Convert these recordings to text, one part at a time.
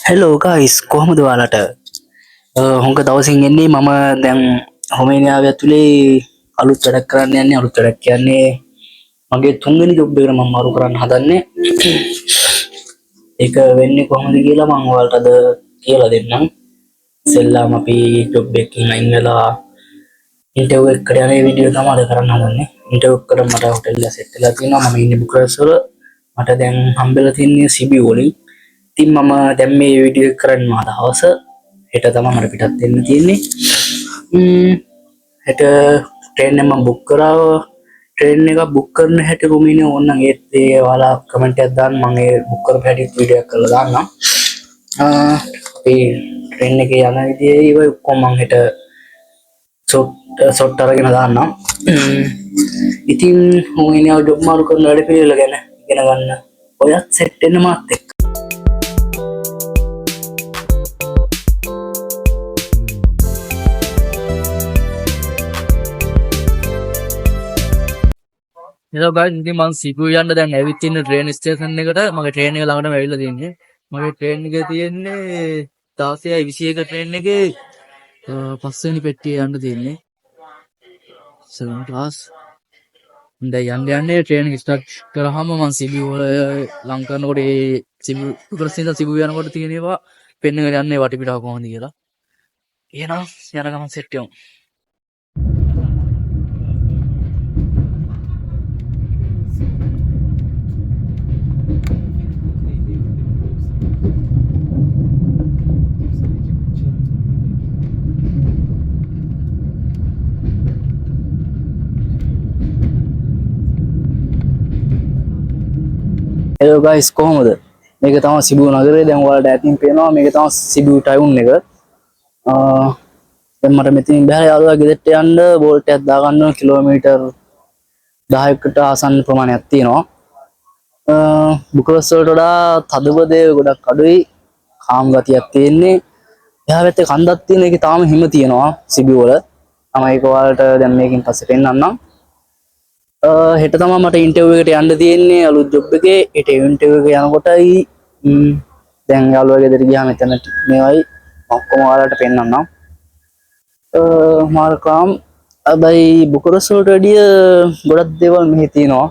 hello guys කොහොමද ඔයාලට හොඟ දවසින් එන්නේ මම දැන් රොමේනියාව ඇතුලේ අලුත් වැඩක් කරන්න යන්නේ අලුත් වැඩක් කියන්නේ මගේ තුන්වෙනි ජොබ් එකට මම මාරු කරන්න හදන්නේ ඒක වෙන්නේ කොහොමද කියලා මම ඔයාලට අද කියලා දෙන්නම් ඉස්සෙල්ලාම අපි ජොබ් එකකින් අයින් වෙලා ඉන්ටර්විව් එකකට යන වීඩියෝ තමයි අද කරන්න හදන්නේ ඉන්ටර්විව් එකට මට හොටෙල් එක සෙට් වෙලා තියෙනවා මම ඉන්නේ බුකාරෙස්ට් වල මට දැන් හම්බෙලා තියෙන්නේ සිබි වලින් ඉතින් මම දැන් මේ වීඩියෝ එක කරන්න මාද හවස හෙට තමයි මට පිටත් වෙන්න තියෙන්නේ හෙට ට්‍රේන් එක මම බුක් කරා ට්‍රේන් එක බුක් කරන හැටි රොමේනියා ඕනනම් ඒත් ඒ ඔයාලා කමෙන්ට් එකක් දාන්න මම ඒ බුක් කරපු හැටි වීඩියෝ එකක් කරලා දාන්නම් අපි ට්‍රේන් එකේ යන විදිහේ ඒව ඔක්කොම මම හෙට ෂොට් අරගෙන දාන්නම් ඉතින් රොමේනියාව ජොබ් මාරු කරන වැඩ පිළිවෙල ගැන ඉගෙන ගන්න ඔයත් සෙට් වෙන්න මාත් එක්ක hello guys ඉතින් මම සිබු යන්න දැන් ඇවිත් ඉන්න ට්‍රේන් ස්ටේෂන් එකට මගේ ට්‍රේන් එක ළඟටම ඇවිල්ලා තියෙන්නේ මගේ ට්‍රේන් එකේ තියෙන්නේ 16:21 ට්‍රේන් එකේ පස්වෙනි පෙට්ටියේ යන්න තියෙන්නේ 7 class දැන් යන්නේ ට්‍රේන් එක ස්ටාර්ට් කරාම මම සිබු වල ලං කරනකොට ඒ සිබු ප්‍රසිද්ධ සිබු යනකොට තියෙනවා පෙන්නගෙන යන්නේ වටපිටාව කොහොමද කියලා එහෙනම් යන ගමන් සෙට් වෙමු හෙලෝ ගයිස් කොහොමද මේක තමයි සිබු නගරේ දැන් ඔයාලට ඇතින් පේනවා මේක තමයි සිබු ටවුන් එක දැන් මට මෙතනින් බහලා යාළුවා ගෙදරට යන්න බෝල්ට් එකක් දාගන්න කිලෝමීටර් 10කට ආසන්න ප්‍රමාණයක් තියෙනවා බුකාරෙස්ට් වලට වඩා තදබදේ ගොඩක් අඩුයි කාම් ගතියක් තියෙන්නේ එහා පැත්තේ කන්දක් තියෙන එකේ තාම හිම තියෙනවා සිබු වල මම ඒක ඔයාලට දැන් මේකෙන් පස්සේ පෙන්නන්නම් හෙට තමයි මට ඉන්ටර්විව් එකට යන්න තියෙන්නේ අලුත් ජොබ් එකේ හෙට ඉන්ටර්විව් එක යනකොටයි දැන් යාළුවා ගෙදර ගියාම එතන මේවයි ඔක්කොම ඔයාලට පෙන්නන්නම් මාර්කාම් අබයි බුකාරෙස්ට් වලට වැඩිය ගොඩක් දේවල් මෙහි තියෙනවා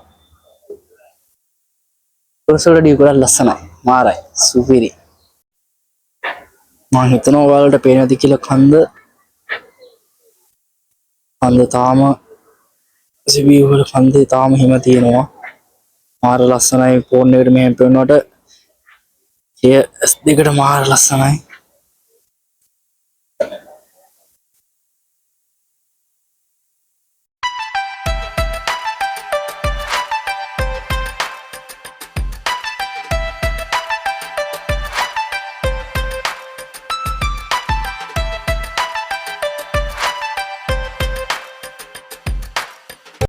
බුකාරෙස්ට් වලට වැඩිය ගොඩක් ලස්සනයි මාරයි සුපිරි මම හිතනවා ඔයාලට පේන්නේ නැති කියලා කන්ද තාම සිබි වල කන්දේ තාම හිම තියෙනවා මාර ලස්සනයි ෆෝන් එකට මෙහෙම පෙන්නනකොට එය S2කට මාර ලස්සනයි